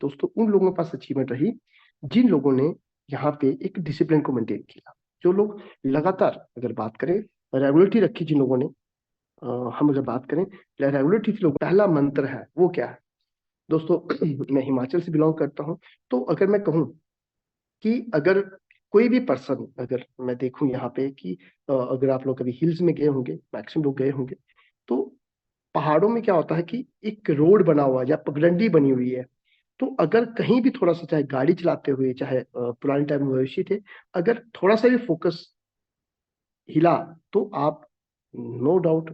दोस्तों उन लोगों के पास अचीवमेंट रही जिन लोगों ने यहाँ पे एक डिसिप्लिन को मेंटेन किया। जो लोग लगातार, अगर बात करें रेगुलरिटी रखी, जिन लोगों ने हम अगर बात करें रेगुलरिटी, लोग पहला मंत्र है वो क्या है दोस्तों? मैं हिमाचल से बिलोंग करता हूँ, तो अगर मैं कहूँ कि अगर कोई भी पर्सन, अगर मैं देखूं यहाँ पे कि अगर आप लोग कभी हिल्स में गए होंगे, मैक्सिमम लोग गए होंगे, तो पहाड़ों में क्या होता है कि एक रोड बना हुआ है या पगडंडी बनी हुई है। तो अगर कहीं भी थोड़ा सा, चाहे गाड़ी चलाते हुए, चाहे पुराने टाइम में मवेशी थे, अगर थोड़ा सा भी फोकस हिला तो आप नो डाउट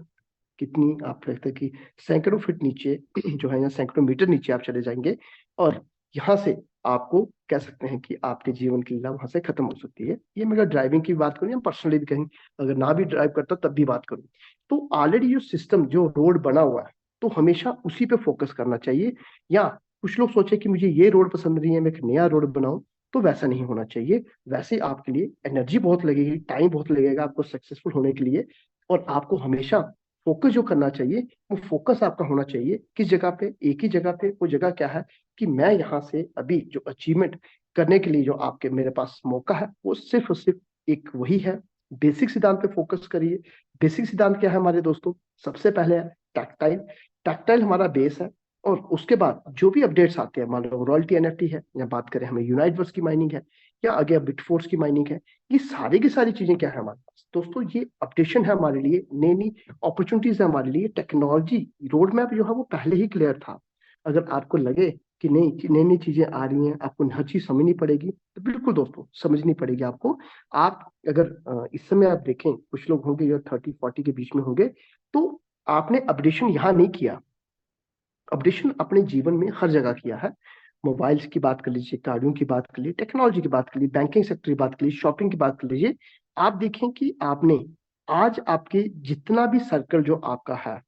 कितनी आप लगता है कि सैकड़ों फीट नीचे जो है, या सैकड़ों मीटर नीचे आप चले जाएंगे, और यहाँ से आपको कह सकते हैं कि आपके जीवन की लीला वहां से खत्म हो सकती है। ये मैं अगर ड्राइविंग की बात करूँ या पर्सनली भी कहीं अगर ना भी ड्राइव करता तब भी बात करूँ, तो ऑलरेडी जो सिस्टम, जो रोड बना हुआ है, तो हमेशा उसी पे फोकस करना चाहिए। या कुछ लोग सोचे कि मुझे ये रोड पसंद नहीं है, मैं एक नया रोड बनाऊं, तो वैसा नहीं होना चाहिए। वैसे आपके लिए एनर्जी बहुत लगेगी, टाइम बहुत लगेगा आपको सक्सेसफुल होने के लिए। और आपको हमेशा फोकस जो करना चाहिए, वो फोकस आपका होना चाहिए किस जगह पे, एक ही जगह पे। वो जगह क्या है कि मैं यहाँ से अभी जो अचीवमेंट करने के लिए जो आपके मेरे पास मौका है, वो सिर्फ और सिर्फ एक वही है। बेसिक सिद्धांत पे फोकस करिए। बेसिक सिद्धांत क्या है हमारे दोस्तों? सबसे पहले है टैक्टाइल। टैक्टाइल हमारा बेस है, और उसके बाद जो भी अपडेट्स आते हैं, मान लो रॉयल्टी एनएफटी है, या बात करें हमें यूनाइटवर्स की माइनिंग है, या आगे बिटफोर्स की माइनिंग है, ये सारी की सारी चीजें क्या है हमारे पास दोस्तों? ये अपडेशन है हमारे लिए, नई नई अपॉर्चुनिटीज है हमारे लिए। टेक्नोलॉजी रोड मैप जो है वो पहले ही क्लियर था। अगर आपको लगे कि नई नई नई चीजें आ रही हैं, आपको हर चीज समझनी पड़ेगी, तो बिल्कुल दोस्तों समझनी पड़ेगी आपको। आप अगर इस समय आप देखें, कुछ लोग होंगे जो 30-40 के बीच में होंगे, तो आपने अपडेशन यहाँ नहीं किया। अपडेशन अपने जीवन में हर जगह किया है। मोबाइल्स की बात कर लीजिए, गाड़ियों की बात कर लीजिए, टेक्नोलॉजी की बात कर लीजिए, बैंकिंग सेक्टर की बात कर लीजिए, शॉपिंग की बात कर लीजिए। आप देखें कि आपने आज आपके जितना भी सर्कल जो आपका है,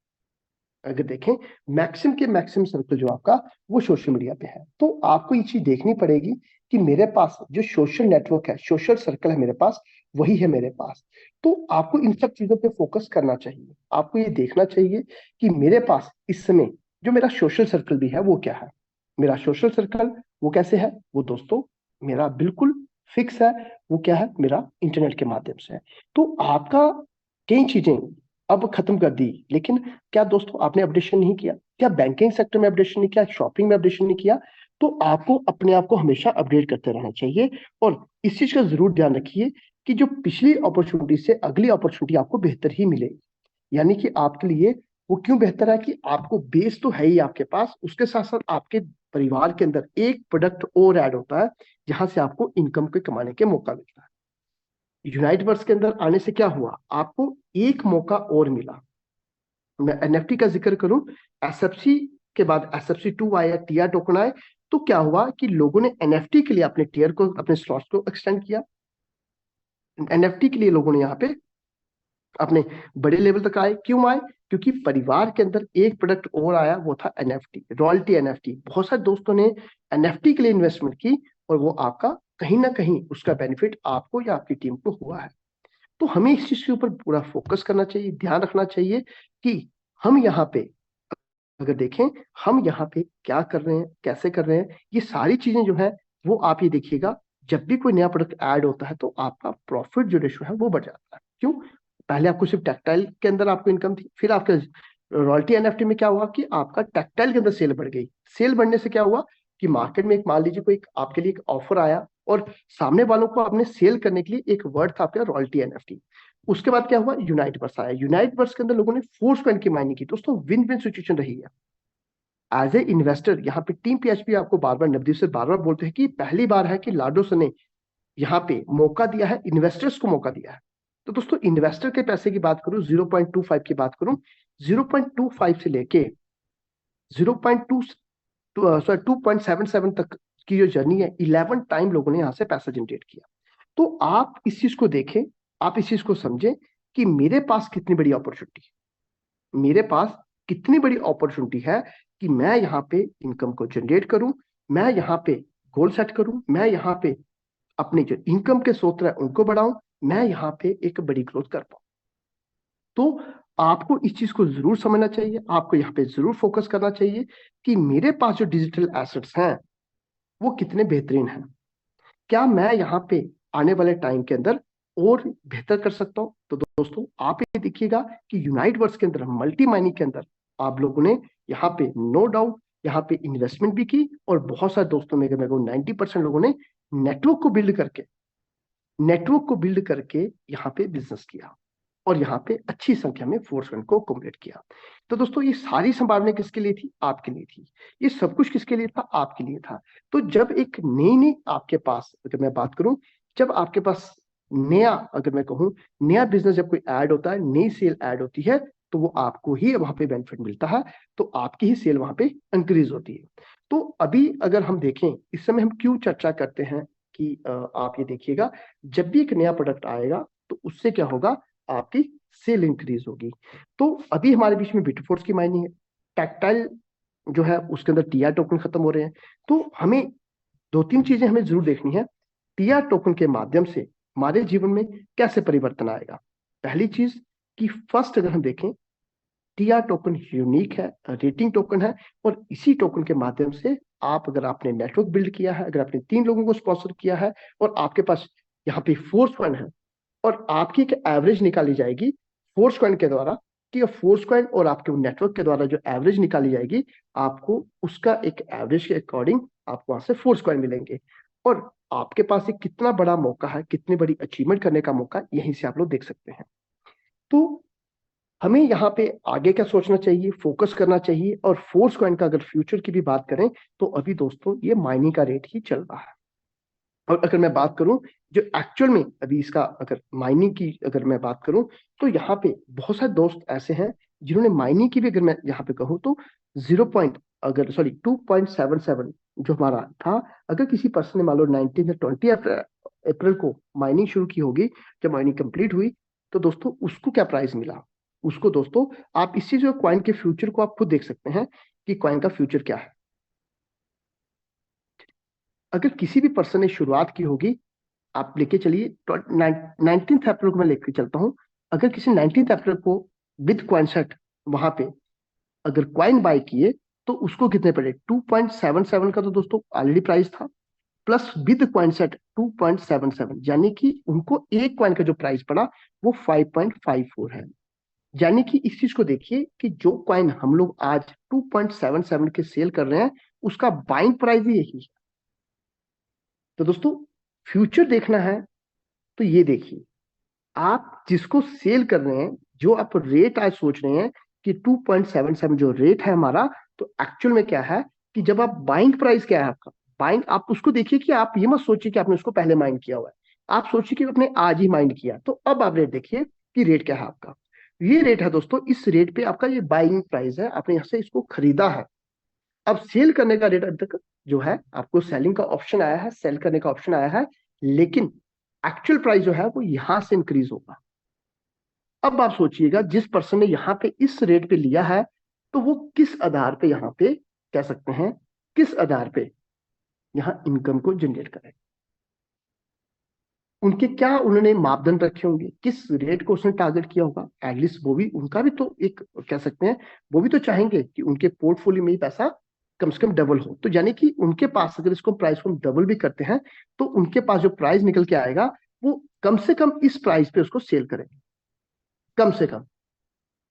अगर देखें मैक्सिमम के मैक्सिमम सर्कल जो आपका, वो सोशल मीडिया पे है। तो आपको ये चीज देखनी पड़ेगी कि मेरे पास जो सोशल नेटवर्क है, सोशल सर्कल है मेरे पास, वही है मेरे पास। तो आपको इन सब चीजों पे फोकस करना चाहिए। आपको ये देखना चाहिए कि मेरे पास इस समय जो मेरा सोशल सर्कल भी है वो क्या है। मेरा सोशल सर्कल वो कैसे है? वो दोस्तों मेरा बिल्कुल फिक्स है। वो क्या है? मेरा इंटरनेट के माध्यम से है। तो आपका कई चीजें अब खत्म कर दी, लेकिन क्या दोस्तों आपने अपडेशन नहीं किया? क्या बैंकिंग सेक्टर में अपडेशन नहीं किया? शॉपिंग में अपडेशन नहीं किया? तो आपको अपने आप को हमेशा अपडेट करते रहना चाहिए। और इस चीज का जरूर ध्यान रखिए कि जो पिछली अपॉर्चुनिटी से अगली अपॉर्चुनिटी आपको बेहतर ही मिलेगी। यानी कि आपके लिए वो क्यों बेहतर है कि आपको बेस तो है ही आपके पास, उसके साथ साथ आपके परिवार के अंदर एक प्रोडक्ट और ऐड होता है, जहां से आपको इनकम के कमाने के मौका मिलता है। यूनाइट वर्स के अंदर आने से क्या हुआ? आपको एक मौका और मिला। मैं एनएफटी का जिक्र करूं, एसएफसी के बाद एसएफसी 2 आया, टीआर टोकन आए, तो क्या हुआ कि लोगों ने एनएफटी के लिए अपने टीयर को, अपने स्लॉट्स को एक्सटेंड किया। एनएफटी के लिए लोगों ने यहाँ पे अपने बड़े लेवल तक आए। क्यों आए? क्योंकि परिवार के अंदर एक प्रोडक्ट और आया, वो था एनएफटी, रॉयल्टी एनएफटी। बहुत सारे दोस्तों ने एनएफटी के लिए इन्वेस्टमेंट की, और वो आपका कहीं ना कहीं उसका बेनिफिट आपको या आपकी टीम को हुआ है। तो हमें इस चीज के ऊपर पूरा फोकस करना चाहिए, ध्यान रखना चाहिए कि हम यहाँ पे अगर देखें, हम यहाँ पे क्या कर रहे हैं, कैसे कर रहे हैं, ये सारी चीजें जो है वो आप ये देखिएगा। जब भी कोई नया प्रोडक्ट ऐड होता है तो आपका प्रॉफिट जो रेशो है वो बढ़ जाता है। क्यों? पहले आपको सिर्फ टेक्सटाइल के अंदर आपको इनकम थी, फिर आपके रॉयल्टी एनएफटी में क्या हुआ कि आपका टेक्सटाइल के अंदर सेल बढ़ गई। सेल बढ़ने से क्या हुआ कि मार्केट में एक, मान लीजिए कोई आपके लिए एक ऑफर आया, और सामने वालों को आपने सेल करने के लिए एक वर्ड था आपका रॉयल्टी एनएफटी। उसके बाद क्या हुआ? यूनाइट वर्स आया। यूनाइट वर्स के अंदर लोगों ने फोर्स पॉइंट की माइनिंग की। दोस्तों विन विन सिचुएशन रही है। एज ए इन्वेस्टर यहाँ पे टीम पीएचपी आपको बार बार, नवदीप से बार बार बोलते हैं कि पहली बार है कि लाडोस ने यहाँ पे मौका दिया है, इन्वेस्टर्स को मौका दिया है। तो दोस्तों इन्वेस्टर के पैसे की बात करूं, 0.25 की बात करूं, 0.25 से लेके 0.2 सॉरी 2.77 तक की जो जर्नी है, 11 टाइम लोगों ने यहाँ से पैसा जनरेट किया। तो आप इस चीज को देखें, आप इस चीज को समझें कि मेरे पास कितनी बड़ी अपॉर्चुनिटी है, मेरे पास कितनी बड़ी अपॉर्चुनिटी है कि मैं यहाँ पे इनकम को जनरेट करूं, मैं यहाँ पे गोल सेट करूं, मैं यहाँ पे अपने जो इनकम के स्रोत है उनको बढ़ाऊं, मैं यहाँ पे एक बड़ी ग्रोथ कर पाऊं। तो आपको इस चीज को जरूर समझना चाहिए, आपको यहाँ पे जरूर फोकस करना चाहिए कि मेरे पास जो डिजिटल एसेट्स हैं, वो कितने बेहतरीन हैं। क्या मैं यहाँ पे आने वाले टाइम के अंदर और बेहतर कर सकता हूँ? तो दोस्तों आप ये देखिएगा कि यूनाइटवर्स के अंदर, मल्टी माइनिंग के अंदर आप लोगों ने यहाँ पे नो डाउट यहाँ पे इन्वेस्टमेंट भी की, और बहुत सारे दोस्तों में मेरे को 90% लोगों ने नेटवर्क को बिल्ड करके यहाँ पे बिजनेस किया, और यहाँ पे अच्छी संख्या में फोर्स वन को कम्प्लीट किया। तो दोस्तों ये सारी संभावनाएं किसके लिए थी? आपके लिए थी। ये सब कुछ किसके लिए था? आपके लिए था। तो जब एक नई नई आपके पास, अगर मैं बात करूं, जब आपके पास नया, अगर मैं कहूं नया बिजनेस जब कोई ऐड होता है, नई सेल ऐड होती है, तो वो आपको ही वहां पे बेनिफिट मिलता है, तो आपकी ही सेल वहां पे इंक्रीज होती है। तो अभी अगर हम देखें, इस समय हम क्यों चर्चा करते हैं कि आप ये देखिएगा, जब भी एक नया प्रोडक्ट आएगा तो उससे क्या होगा, आपकी सेल इंक्रीज होगी। तो अभी हमारे बीच में बिटफोर्स की माइनिंग है, टैक्टाइल जो है उसके अंदर टीआर टोकन खत्म हो रहे हैं। तो हमें दो तीन चीजें हमें जरूर देखनी है, टीआर टोकन के माध्यम से हमारे जीवन में कैसे परिवर्तन आएगा। पहली चीज कि फर्स्ट अगर हम देखें, टीआर टोकन यूनिक है, रेटिंग टोकन है, और इसी टोकन के माध्यम से आप, अगर आपने नेटवर्क बिल्ड किया है, अगर आपने 3 लोगों को स्पॉन्सर किया है, और आपके पास यहाँ पे फोर्स फंड है, और आपकी एक एवरेज निकाली जाएगी फोर्स कॉइन के द्वारा, कि फोर्स कॉइन और आपके नेटवर्क के द्वारा जो एवरेज निकाली जाएगी, आपको उसका एक एवरेज के अकॉर्डिंग आपको वहां से फोर्स कॉइन मिलेंगे। और आपके पास एक कितना बड़ा मौका है, कितनी बड़ी अचीवमेंट करने का मौका, यहीं से आप लोग देख सकते हैं। तो हमें यहाँ पे आगे क्या सोचना चाहिए, फोकस करना चाहिए। और फोर्स कॉइन का अगर फ्यूचर की भी बात करें, तो अभी दोस्तों ये माइनिंग का रेट ही चल रहा है। और अगर मैं बात करूं जो एक्चुअल में अभी इसका, अगर माइनिंग की अगर मैं बात करूं, तो यहाँ पे बहुत सारे दोस्त ऐसे हैं जिन्होंने माइनिंग की भी, अगर मैं यहाँ पे कहूँ तो 2.77 जो हमारा था, अगर किसी पर्सन ने मान लो 19 या 20 अप्रैल को माइनिंग शुरू की होगी, जब माइनिंग कंप्लीट हुई, तो दोस्तों उसको क्या प्राइस मिला, उसको दोस्तों आप इसी जो क्वाइन के फ्यूचर को आप खुद देख सकते हैं कि क्वाइन का फ्यूचर क्या है। अगर किसी भी पर्सन ने शुरुआत की होगी, आप लेके चलिए 19 अप्रैल को मैं लेके चलता हूँ, अगर किसी 19 अप्रैल को विद क्वाइन सेट वहां पे अगर क्वाइन बाय किए, तो उसको कितने पड़े? 2.77 का तो दोस्तों ऑलरेडी प्राइस था, प्लस विद क्वाइन सेट 2.77, यानी कि उनको एक क्वाइन का जो प्राइस पड़ा वो 5.54 है। यानी कि इस चीज को देखिए कि जो क्वाइन हम लोग आज 2.77 के सेल कर रहे हैं, उसका बाइंग प्राइस ही यही है। तो दोस्तों फ्यूचर देखना है, तो ये देखिए, आप जिसको सेल कर रहे हैं, जो आप रेट आज सोच रहे हैं कि 2.77 जो रेट है हमारा, तो एक्चुअल में क्या है कि जब आप बाइंग प्राइस क्या है आपका, बाइंग आप उसको देखिए कि आप ये मत सोचिए कि आपने उसको पहले माइंड किया हुआ है, आप सोचिए कि आपने आज ही माइंड किया, तो अब आप रेट देखिए कि रेट क्या है आपका। ये रेट है दोस्तों, इस रेट पे आपका ये बाइंग प्राइस है, आपने यहाँ से इसको खरीदा है। अब सेल करने का रेट अभी तक जो है, आपको सेलिंग का ऑप्शन आया है, सेल करने का ऑप्शन आया है, लेकिन एक्चुअल प्राइस जो है वो यहां से इंक्रीज होगा। अब आप सोचिएगा, जिस पर्सन ने यहाँ पे इस रेट पे लिया है, तो वो किस आधार पे यहाँ पे कह सकते हैं, किस आधार पे यहाँ इनकम को जनरेट करें, उनके क्या उन्होंने मापदंड रखे होंगे, किस रेट को उसने टारगेट किया होगा। एटलीस्ट वो भी, उनका भी तो एक कह सकते हैं, वो भी तो चाहेंगे कि उनके पोर्टफोलियो में ही पैसा कम से कम डबल हो। तो यानी कि उनके पास अगर इसको प्राइस को हम डबल भी करते हैं, तो उनके पास जो प्राइस निकल के आएगा, वो कम से कम इस प्राइस पे उसको सेल करेंगे, कम से कम।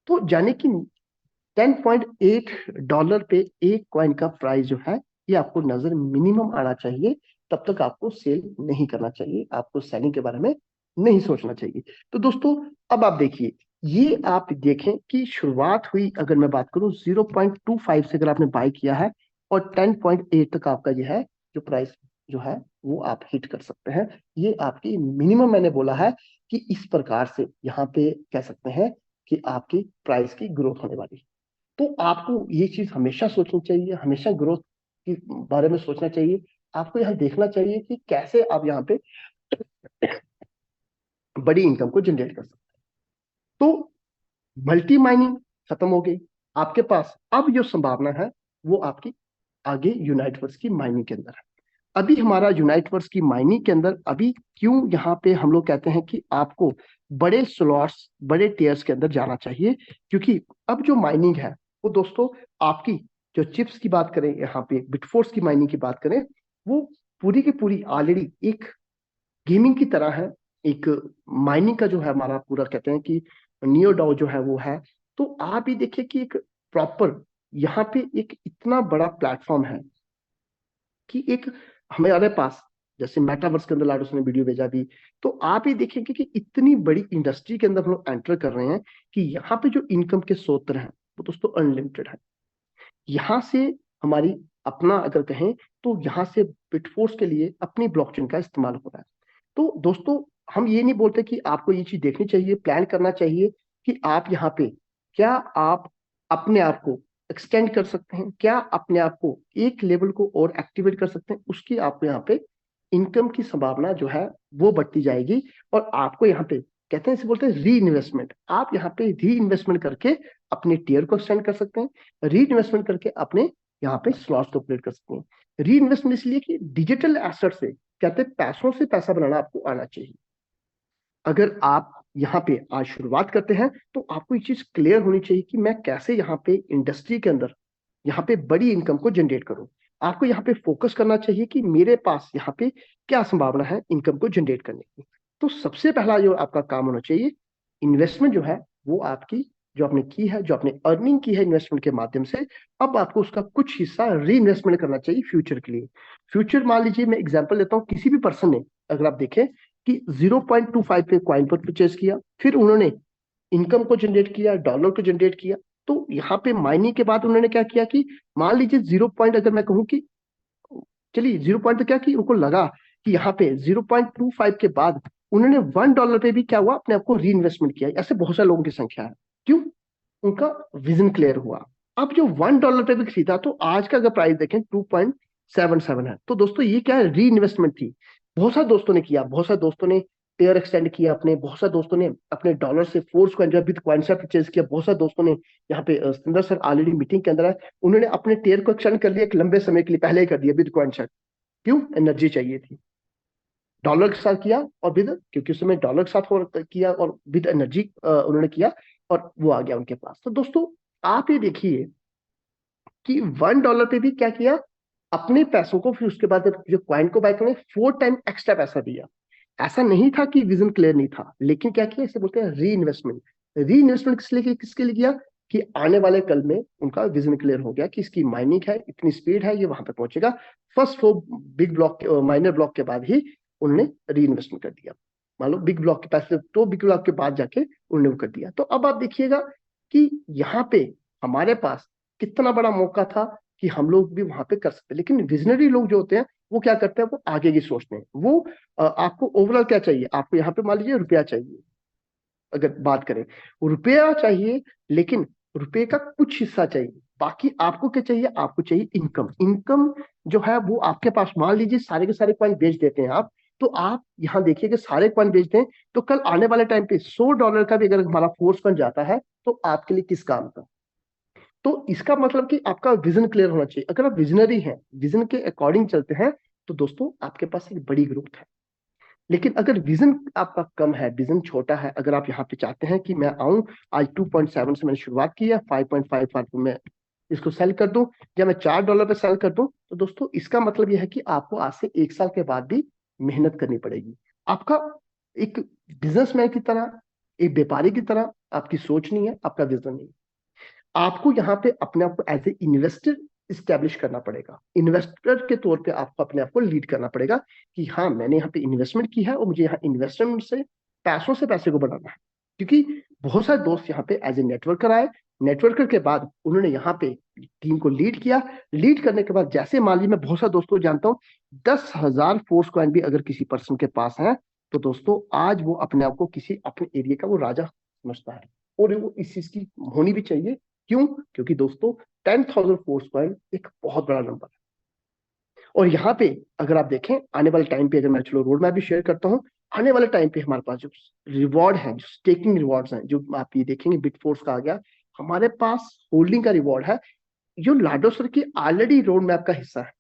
तो यानी कि $10.8 पे एक कॉइन का प्राइस जो है, ये आपको नजर मिनिमम आना चाहिए। तब तक आपको सेल नहीं करना चाहिए, आपको सेलिंग के बारे में नहीं सोचना चाहिए। तो दोस्तों अब आप देखिए, ये आप देखें कि शुरुआत हुई, अगर मैं बात करूं 0.25 से अगर आपने बाय किया है, और 10.8 तक आपका ये है जो प्राइस जो है, वो आप हिट कर सकते हैं। ये आपकी मिनिमम मैंने बोला है कि इस प्रकार से यहाँ पे कह सकते हैं कि आपकी प्राइस की ग्रोथ होने वाली है। तो आपको ये चीज हमेशा सोचनी चाहिए, हमेशा ग्रोथ के बारे में सोचना चाहिए। आपको यहाँ देखना चाहिए कि कैसे आप यहाँ पे बड़ी इनकम को जनरेट कर सकते हैं। तो मल्टी माइनिंग खत्म हो गई, आपके पास अब जो संभावना है वो आपकी आगे यूनाइटवर्स की माइनिंग के अंदर है। अभी हमारा यूनाइटवर्स की माइनिंग के अंदर अभी क्यों यहाँ पे हम लोग कहते हैं कि आपको बड़े स्लॉट्स, बड़े टीयर्स के अंदर जाना चाहिए, क्योंकि अब जो माइनिंग है वो दोस्तों आपकी, जो चिप्स की बात करें, यहाँ पे बिटफोर्स की माइनिंग की बात करें, वो पूरी की पूरी ऑलरेडी एक गेमिंग की तरह है, एक माइनिंग का जो है हमारा पूरा कहते हैं कि नियो डाउ जो है वो है। तो आप ये देखिए कि एक प्रॉपर यहाँ पे एक इतना बड़ा प्लेटफॉर्म है कि एक हमारे पास, जैसे मेटावर्स के अंदर लाडोस ने वीडियो भेजा भी, तो आप ये देखेंगे कि इतनी बड़ी इंडस्ट्री के अंदर हम लोग एंटर कर रहे हैं कि यहाँ पे जो इनकम के स्रोत हैं वो दोस्तों अनलिमिटेड है। यहाँ से हमारी अपना अगर कहें तो यहाँ से बिटफोर्स के लिए अपनी ब्लॉकचेन का इस्तेमाल हो रहा है। तो दोस्तों हम ये नहीं बोलते कि आपको ये चीज देखनी चाहिए, प्लान करना चाहिए कि आप यहाँ पे क्या आप अपने आप को एक्सटेंड कर सकते हैं, क्या अपने आप को एक लेवल को और एक्टिवेट कर सकते हैं, उसकी आपको यहाँ पे इनकम की संभावना जो है वो बढ़ती जाएगी। और आपको यहाँ पे कहते हैं, इसे बोलते हैं री इन्वेस्टमेंट, आप यहाँ पे री इन्वेस्टमेंट करके अपने टीयर को एक्सटेंड कर सकते हैं, री इन्वेस्टमेंट करके अपने यहाँ पे स्लॉट्स को अपग्रेड कर सकते हैं। री इन्वेस्टमेंट इसलिए कि डिजिटल एसेट से कहते हैं पैसों से पैसा बनाना आपको आना चाहिए। अगर आप यहाँ पे आज शुरुआत करते हैं तो आपको ये चीज क्लियर होनी चाहिए कि मैं कैसे यहाँ पे इंडस्ट्री के अंदर यहाँ पे बड़ी इनकम को जनरेट करूं। आपको यहाँ पे फोकस करना चाहिए कि मेरे पास यहाँ पे क्या संभावना है इनकम को जनरेट करने की। तो सबसे पहला जो आपका काम होना चाहिए, इन्वेस्टमेंट जो है वो आपकी जो आपने की है, जो आपने अर्निंग की है इन्वेस्टमेंट के माध्यम से, अब आपको उसका कुछ हिस्सा री इन्वेस्टमेंट करना चाहिए फ्यूचर के लिए। फ्यूचर मान लीजिए, मैं एग्जांपल लेता हूँ, किसी भी पर्सन ने अगर आप देखें कि 0.25 पे क्वाइन पर परचेज किया, फिर उन्होंने इनकम को जनरेट किया, डॉलर को जनरेट किया, तो यहाँ पे माइनिंग के बाद उन्होंने क्या किया कि मान लीजिए 0. अगर मैं कहूँ कि चलिए 0. तो क्या कि उनको लगा कि यहाँ पे 0.25 के बाद उन्होंने $1 पे भी क्या हुआ, अपने आप को री इन्वेस्टमेंट किया। ऐसे बहुत सारे लोगों की संख्या है। क्यों? उनका विजन क्लियर हुआ। अब जो $1 पे भी खरीदा, तो आज का अगर प्राइस देखें 2.77 है। तो दोस्तों ये क्या है, री इन्वेस्टमेंट थी। बहुत सारे दोस्तों ने किया, बहुत सारे दोस्तों ने पेयर एक्सटेंड किया अपने, बहुत सारे दोस्तों ने अपने डॉलर से फोर्स को एंजॉय विद क्वाइन से परचेज किया, बहुत सारे दोस्तों ने यहाँ पे सुंदर सर ऑलरेडी मीटिंग के अंदर है, उन्होंने अपने टेयर को एक्सटेंड कर लिया एक लंबे समय के लिए, पहले ही कर दिया विद क्वाइन सेट। क्यों? एनर्जी चाहिए थी। डॉलर के साथ किया और विद, क्योंकि उस समय डॉलर के साथ किया और विद एनर्जी उन्होंने किया, और वो आ गया उनके पास। तो दोस्तों आप ये देखिए कि $1 पे भी क्या किया, अपने पैसों को, फिर उसके बाद जो क्वाइन को बाय करने 4 टाइम एक्स्ट्रा पैसा दिया। ऐसा नहीं था कि विजन क्लियर नहीं था, लेकिन क्या किया, इसे बोलते हैं री इन्वेस्टमेंट। री इन्वेस्टमेंट किसके लिए किया कि आने वाले कल में उनका विजन क्लियर हो गया कि इसकी माइनिंग है, इतनी स्पीड है, ये वहां पे पहुंचेगा। फर्स्ट वो बिग ब्लॉक माइनर ब्लॉक के बाद ही उन्होंने री इन्वेस्टमेंट कर दिया। मान लो बिग ब्लॉक के पैसे तो बिग ब्लॉक के बाद जाके उन्होंने वो कर दिया। तो अब आप देखिएगा कि यहाँ पे हमारे पास कितना बड़ा मौका था कि हम लोग भी वहां पे कर सकते हैं। लेकिन विजनरी लोग जो होते हैं वो क्या करते हैं, वो आगे की सोचते हैं। वो आपको ओवरऑल क्या चाहिए, आपको यहाँ पे मान लीजिए रुपया चाहिए, अगर बात करें रुपया चाहिए, लेकिन रुपये का कुछ हिस्सा चाहिए। बाकी आपको क्या चाहिए, आपको चाहिए इनकम। इनकम जो है वो आपके पास, मान लीजिए सारे के सारे कॉइन बेच देते हैं आप, तो आप यहाँ देखिए कि सारे कॉइन बेच दें तो कल आने वाले टाइम पे $100 का भी अगर हमारा फोर्स बन जाता है तो आपके लिए किस काम का। तो इसका मतलब कि आपका विजन क्लियर होना चाहिए। अगर आप विजनरी हैं, विजन के अकॉर्डिंग चलते हैं, तो दोस्तों आपके पास एक बड़ी ग्रोथ है। लेकिन अगर विजन आपका कम है, विजन छोटा है, अगर आप यहाँ पे चाहते हैं कि मैं आऊं, आज 2.7 से मैंने शुरुआत की है, 5.55 पे मैं इसको सेल कर दूं, या मैं $4 पे सेल कर दूं, तो दोस्तों इसका मतलब यह है कि आपको आज से 1 साल के बाद भी मेहनत करनी पड़ेगी। आपका एक बिजनेसमैन की तरह, एक व्यापारी की तरह आपकी सोच नहीं है, आपका विजन नहीं है। आपको यहाँ पे अपने आप को एज ए इन्वेस्टर इस्टेब्लिश करना पड़ेगा। इन्वेस्टर के तौर पे आपको अपने आप को लीड करना पड़ेगा कि हाँ मैंने यहाँ पे इन्वेस्टमेंट की है और मुझे यहाँ इन्वेस्टमेंट से पैसे को बढ़ाना है। क्योंकि बहुत सारे दोस्त यहाँ पे एज ए नेटवर्कर आए, नेटवर्कर के बाद उन्होंने यहाँ पे टीम को लीड किया। लीड करने के बाद जैसे मान लीजिए, मैं बहुत सारे दोस्तों जानता हूँ 10,000 फोर्स कॉइन भी अगर किसी पर्सन के पास है, तो दोस्तों आज वो अपने आप को किसी अपने एरिया का वो राजा समझता है। और वो इस चीज की होनी भी चाहिए। क्यों? क्योंकि दोस्तों 10,000 फोर्स पॉइंट एक बहुत बड़ा नंबर है। और यहाँ पे अगर आप देखें आने वाले टाइम पे, अगर मैं चलो रोड मैप भी शेयर करता हूँ, आने वाले टाइम पे हमारे पास जो रिवॉर्ड है, जो स्टेकिंग रिवॉर्ड्स हैं, जो आप ये देखेंगे बिटफोर्स का आ गया, हमारे पास होल्डिंग का रिवॉर्ड है, जो लाडो सर की ऑलरेडी रोड मैप का हिस्सा है।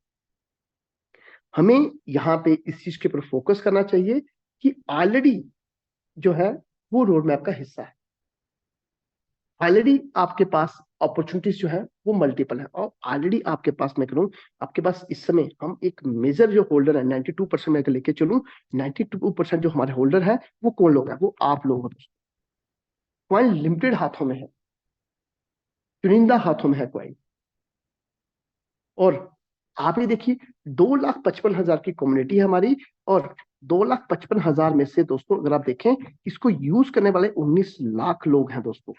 हमें यहाँ पे इस चीज के ऊपर फोकस करना चाहिए कि ऑलरेडी जो है वो रोड मैप का हिस्सा है। ऑलरेडी आपके पास अपॉर्चुनिटीज जो है वो मल्टीपल है, और ऑलरेडी आपके पास मैं करूँ, आपके पास इस समय हम एक मेजर जो होल्डर है 92% में अगर लेके चलूं, 92% जो हमारे होल्डर है वो कौन लोग हैं? वो आप लोग हो दोस्तों। कॉइन लिमिटेड हाथों में है, चुनिंदा हाथों में है कॉइन। और आप ये देखिए 2,55,000 की कम्युनिटी है हमारी, और 2,55,000 में से दोस्तों अगर आप देखें, इसको यूज करने वाले 19 लाख लोग हैं दोस्तों।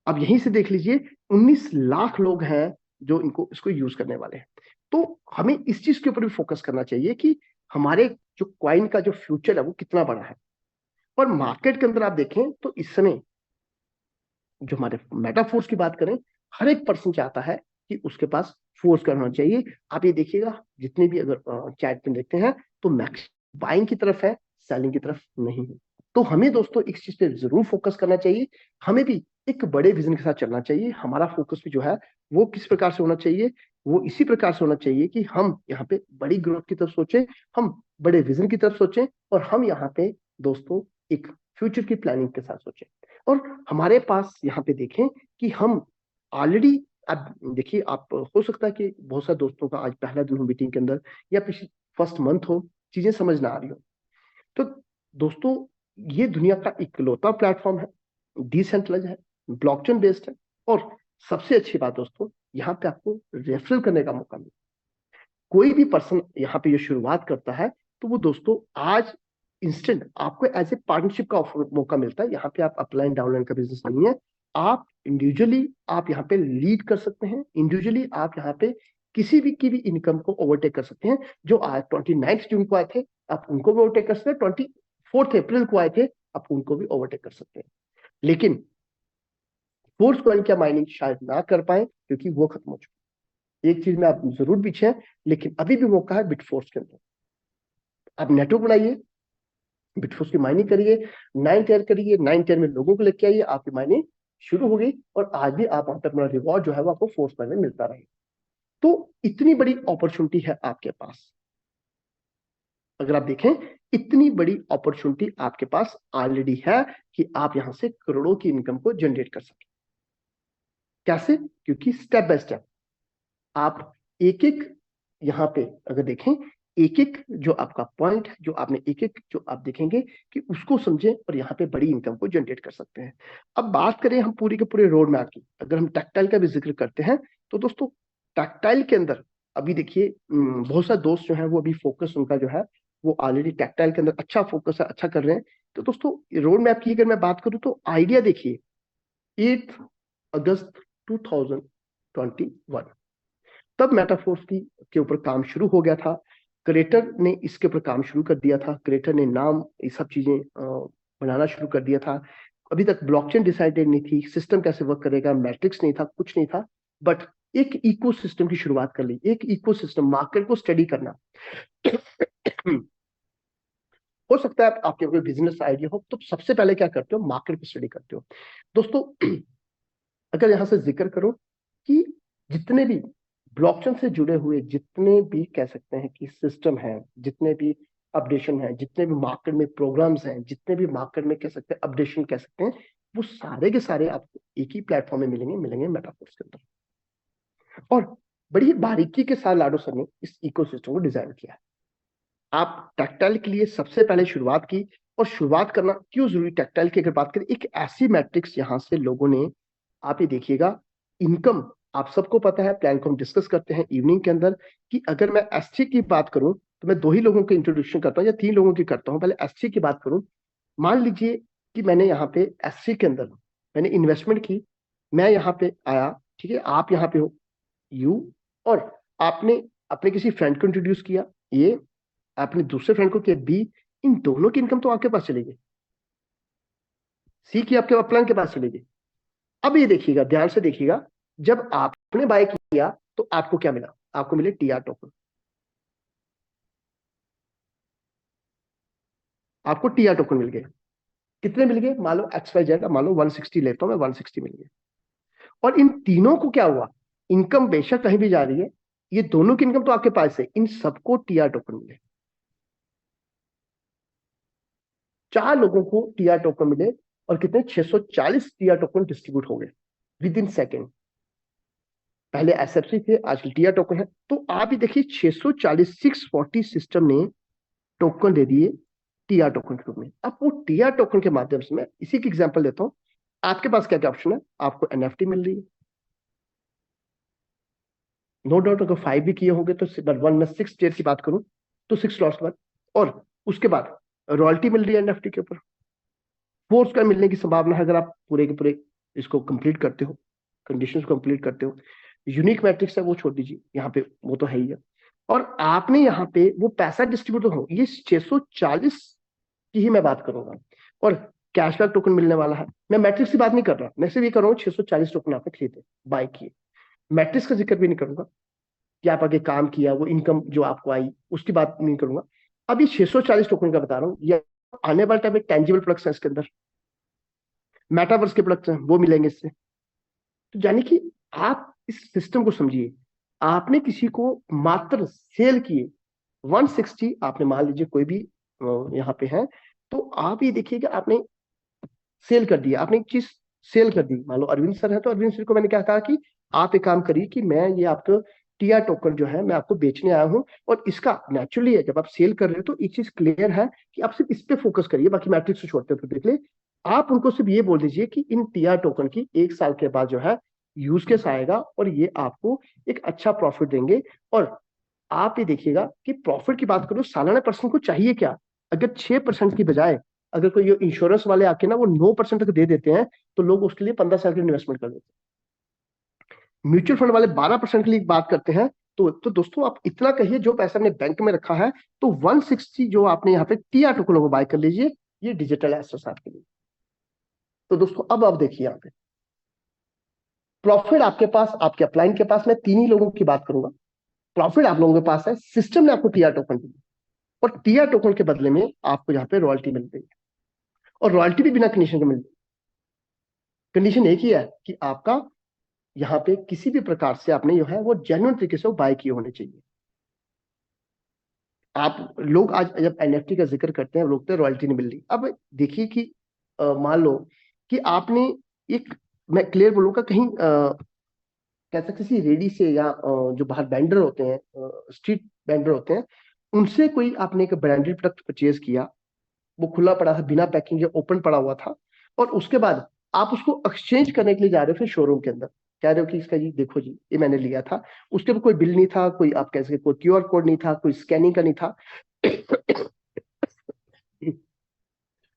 अब यहीं से देख लीजिए 19 लाख लोग हैं जो इनको इसको यूज करने वाले हैं। तो हमें इस चीज के ऊपर भी फोकस करना चाहिए कि हमारे जो क्वाइन का जो फ्यूचर है वो कितना बड़ा है। और मार्केट के अंदर आप देखें तो इस समय जो हमारे मेटाफोर्स की बात करें, हर एक पर्सन चाहता है कि उसके पास फोर्स करना चाहिए। आप ये देखिएगा जितने भी अगर चैट में देखते हैं तो मैक्स बाइंग की तरफ है, सेलिंग की तरफ नहीं है। तो हमें दोस्तों इस चीज पे जरूर फोकस करना चाहिए। हमें भी एक बड़े विजन के साथ चलना चाहिए। हमारा फोकस भी जो है वो किस प्रकार से होना चाहिए, वो इसी प्रकार से होना चाहिए कि हम यहाँ पे बड़ी ग्रोथ की तरफ सोचें, हम बड़े विजन की तरफ सोचें, और हम यहाँ पे दोस्तों एक फ्यूचर की प्लानिंग के साथ सोचें। और हमारे पास यहाँ पे देखें कि हम ऑलरेडी, अब देखिए आप, हो सकता है कि बहुत सारे दोस्तों का आज पहला दिन हो मीटिंग के अंदर, या पिछले फर्स्ट मंथ हो, चीजें समझ ना आ रही हो। तो दोस्तों ये दुनिया का इकलौता प्लेटफॉर्म है, डिसेंट्रलाइज है, ब्लॉकचेन बेस्ड है, और सबसे अच्छी बात दोस्तों यहाँ पे आपको रेफरल करने का मौका मिलता है। कोई भी पर्सन यहाँ पे ये शुरुआत करता है तो वो दोस्तों आज इंस्टेंट आपको एज ए पार्टनरशिप का ऑफर मौका मिलता है। यहाँ पे आप अपलाइन डाउनलाइन का बिजनेस नहीं है, आप इंडिविजुअली आप यहाँ पे लीड कर सकते हैं, इंडिविजुअली आप यहाँ पे किसी भी की भी इनकम को ओवरटेक कर सकते हैं। जो आज 29 जून को आए थे आप उनको भी ओवरटेक कर सकते हैं, 24 अप्रैल को आए थे आप उनको भी ओवरटेक कर सकते हैं। लेकिन फोर्स कॉइन का माइनिंग शायद ना कर पाए क्योंकि वो खत्म हो चुका है। एक चीज में आप जरूर पीछे हैं, लेकिन अभी भी मौका है बिटफोर्स के अंदर। आप नेटवर्क बनाइए, बिटफोर्स की माइनिंग करिए, 9 टेयर करिए, 9 टेयर में लोगों को लेके आइए, आपकी माइनिंग शुरू हो गई, और आज भी आप वहां पर अपना रिवॉर्ड जो है वो आपको फोर्स में मिलता रहे। तो इतनी बड़ी अपॉर्चुनिटी है आपके पास। अगर आप देखें इतनी बड़ी अपॉर्चुनिटी आपके पास ऑलरेडी है कि आप यहां से करोड़ों की इनकम को जनरेट कर सके। कैसे? क्योंकि स्टेप बाय स्टेप आप एक एक यहाँ पे अगर देखें, एक एक जो आपका पॉइंट है, जो आपने एक एक जो आप देखेंगे कि उसको समझें और यहाँ पे बड़ी इनकम को जनरेट कर सकते हैं। अब बात करें हम पूरी के पूरे रोड मैप की, अगर हम टेक्सटाइल का भी जिक्र करते हैं तो दोस्तों टेक्सटाइल के अंदर अभी देखिए बहुत सारे दोस्त जो है वो अभी फोकस उनका जो है वो ऑलरेडी टेक्सटाइल के अंदर अच्छा फोकस है, अच्छा कर रहे हैं। तो दोस्तों रोड मैप की अगर मैं बात करूं तो आइडिया देखिए 8 अगस्त 2021 तब मेटाफोर्स की के ऊपर काम शुरू हो गया था। क्रिएटर ने इसके ऊपर काम शुरू कर दिया था, क्रिएटर ने नाम ये सब चीजें बनाना शुरू कर दिया था। अभी तक ब्लॉकचेन डिसाइडेड नहीं थी, सिस्टम कैसे वर्क करेगा, मैट्रिक्स नहीं था, कुछ नहीं था, बट एक इकोसिस्टम की शुरुआत कर ली। एक इकोसिस्टम, मार्केट को स्टडी करना। हो सकता है आपके कोई बिजनेस आइडिया हो तो सबसे पहले क्या करते हो, मार्केट को स्टडी करते हो। दोस्तों अगर यहां से जिक्र करो कि जितने भी ब्लॉकचेन से जुड़े हुए जितने भी कह सकते हैं कि सिस्टम है, जितने भी अपडेशन है, जितने भी मार्केट में प्रोग्राम्स हैं, जितने भी मार्केट में कह सकते हैं अपडेशन कह सकते हैं, वो सारे के सारे आपको एक ही प्लेटफॉर्म में मिलेंगे मेटाफोर्स के अंदर। और बड़ी बारीकी के साथ लाडो सर ने इस इकोसिस्टम को डिजाइन किया है। आप टेक्सटाइल के लिए सबसे पहले शुरुआत की, और शुरुआत करना क्यों जरूरी टेक्सटाइल की अगर बात करें, एक ऐसी मैट्रिक्स यहां से लोगों ने, आप ये देखिएगा इनकम, आप सबको पता है प्लान को हम डिस्कस करते हैं इवनिंग के अंदर, कि अगर मैं एससी की बात करूं तो मैं 2 ही लोगों की इंट्रोड्यूशन करता हूं या 3 लोगों की करता हूं। पहले एससी की बात करूं, मान लीजिए कि मैंने यहाँ पे एससी के अंदर मैंने इन्वेस्टमेंट की, मैं यहाँ पे आया, ठीक है, आप यहाँ पे हो यू, और आपने अपने किसी फ्रेंड को इंट्रोड्यूस किया ये, आपने दूसरे फ्रेंड को किया बी, इन दोनों की इनकम तो आपके पास चली गई, सी की आपके अपलाइन के पास चली गई। अब ये देखिएगा, ध्यान से देखिएगा, जब आपने बाय किया तो आपको क्या मिला, आपको मिले टीआर टोकन। आपको टीआर टोकन मिल गए। कितने मिल गए? मान लो एक्स वाई जेड, मान लो 160 लेता हूं मैं, 160 मिल गए। और इन तीनों को क्या हुआ, इनकम बेशक कहीं भी जा रही है, ये दोनों की इनकम तो आपके पास है, इन सबको टीआर टोकन मिले। 4 लोगों को टीआर टोकन मिले, और कितने 640 टीआर टोकन डिस्ट्रीब्यूट हो गए विद इन सेकेंड। पहले एसएफसी थे, आजकल टीआर टोकन है। तो आप ही देखिए 640 640 सिस्टम ने टोकन दे दिए टीआर टोकन के रूप में। अब वो टीआर टोकन के माध्यम से, मैं इसी की एग्जांपल देता हूं, आपके पास क्या क्या ऑप्शन है। आपको एनएफटी मिल रही है, नो डाउट। अगर 5 भी किए होंगे तो वन में 6 टियर की बात करूं तो 6 स्लॉट्स के बाद, और उसके बाद रॉयल्टी मिल रही है एनएफटी के ऊपर। 4 का मिलने की संभावना है अगर आप पूरे के पूरे इसको कंप्लीट करते हो, कंडीशंस को कंप्लीट करते हो। यूनिक मैट्रिक्स है वो छोड़ दीजिए, यहाँ पे वो तो है ही है। और आपने यहाँ पे वो पैसा डिस्ट्रीब्यूट हो, ये 640 की ही मैं बात करूंगा। और कैशबैक टोकन मिलने वाला है। मैं मैट्रिक्स की बात नहीं कर रहा, मैं सिर्फ ये कर रहा हूँ 640 टोकन आपने खरीदे, बाय किए। मैट्रिक्स का जिक्र भी नहीं करूंगा कि आप आगे काम किया, वो इनकम जो आपको आई उसकी बात नहीं करूंगा। अभी 640 टोकन का बता रहा हूँ। ये आने वाले टाइम में टेंजिबल प्रोडक्ट्स है इसके अंदर, मेटावर्स के प्रोडक्ट्स हैं वो मिलेंगे इससे। तो यानी कि आप इस सिस्टम को समझिए। आपने किसी को मात्र सेल किए 160, आपने मान लीजिए कोई भी यहाँ पे है, तो आप ये देखिएगा आपने सेल कर दिया, आपने एक चीज सेल कर दी। मान लो अरविंद सर है, तो अरविंद सर को मैंने क्या कहा कि आप एक काम करिए कि मैं ये आपको टीआर टोकन जो है मैं आपको बेचने आया हूं, और इसका नेचुरली है जब आप सेल कर रहे हो तो एक चीज क्लियर है कि आप सिर्फ इस पे फोकस करिए, बाकी मैट्रिक्स को छोड़ते तो देख ले। आप उनको सिर्फ ये बोल दीजिए कि इन टीआर टोकन की 1 साल के बाद जो है यूज केस आएगा और ये आपको एक अच्छा प्रॉफिट देंगे। और आप ये देखिएगा कि प्रॉफिट की बात करो, सालाना पर्सन को चाहिए क्या। अगर 6% की बजाय अगर कोई इंश्योरेंस वाले आके ना वो 9% तक दे देते हैं, तो लोग उसके लिए 15 साल की इन्वेस्टमेंट कर देते हैं। म्यूचुअल फंड वाले 12% के लिए बात करते हैं। तो दोस्तों आप इतना कहिए, जो पैसा आपने बैंक में रखा है, तो 160 जो आपने यहाँ पे टीआर टोकन को बाय कर लीजिए, ये डिजिटल एसेट्स आपके लिए। तो दोस्तों अब आप देखिए यहाँ पे प्रॉफिट आपके पास, आपके अपलाइन के पास, मैं 3 ही लोगों की बात करूंगा। प्रॉफिट आप लोगों के पास है, सिस्टम ने आपको टीआर टोकन दी, और टीआर टोकन के बदले में आपको यहाँ पे रॉयल्टी मिल रही है, और रॉयल्टी भी बिना कंडीशन के मिल रही है। कंडीशन एक ही है कि आपका यहाँ पे किसी भी प्रकार से आपने जो है वो जेन्युइन तरीके से वो बाय किए होने चाहिए। आप लोग आज जब एनएफटी का जिक्र करते हैं, लोग तो रॉयल्टी नहीं मिल रही। अब देखिए कि मान लो कि आपने एक, मैं क्लियर बोलूंगा, कहीं कहते किसी रेडी से या जो बाहर वेंडर होते हैं, स्ट्रीट वेंडर होते हैं, उनसे कोई आपने एक ब्रांडेड प्रोडक्ट परचेज किया, वो खुला पड़ा था, बिना पैकिंग के ओपन पड़ा हुआ था, और उसके बाद आप उसको एक्सचेंज करने के लिए जा रहे हो फिर शोरूम के अंदर, कह रहे हो कि इसका जी देखो जी ये मैंने लिया था। उसके ऊपर कोई बिल नहीं था, कोई आप कह सकते कोई क्यूआर कोड नहीं था, कोई स्कैनिंग का नहीं था,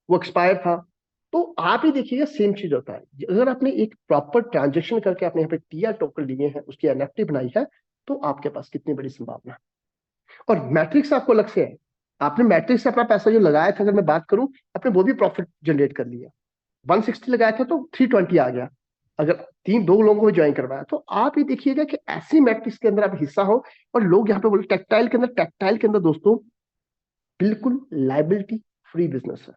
वो एक्सपायर था। तो आप ही देखिएगा सेम चीज होता है। अगर आपने एक प्रॉपर ट्रांजेक्शन करके आपने यहाँ पे टीआर टोकन लिए हैं, उसकी एनएफटी बनाई है, तो आपके पास कितनी बड़ी संभावना है। और मैट्रिक्स आपको अलग से है। आपने मैट्रिक्स से अपना पैसा जो लगाया था, अगर मैं बात करूं, आपने वो भी प्रॉफिट जनरेट कर लिया। 160 लगाया था तो 320 आ गया, अगर 2 लोगों को ज्वाइन करवाया। तो आप ये देखिएगा कि ऐसी मैट्रिक्स के अंदर आप हिस्सा हो। और लोग यहाँ पे बोले टेक्टाइल के अंदर दोस्तों बिल्कुल लाइबिलिटी फ्री बिजनेस है।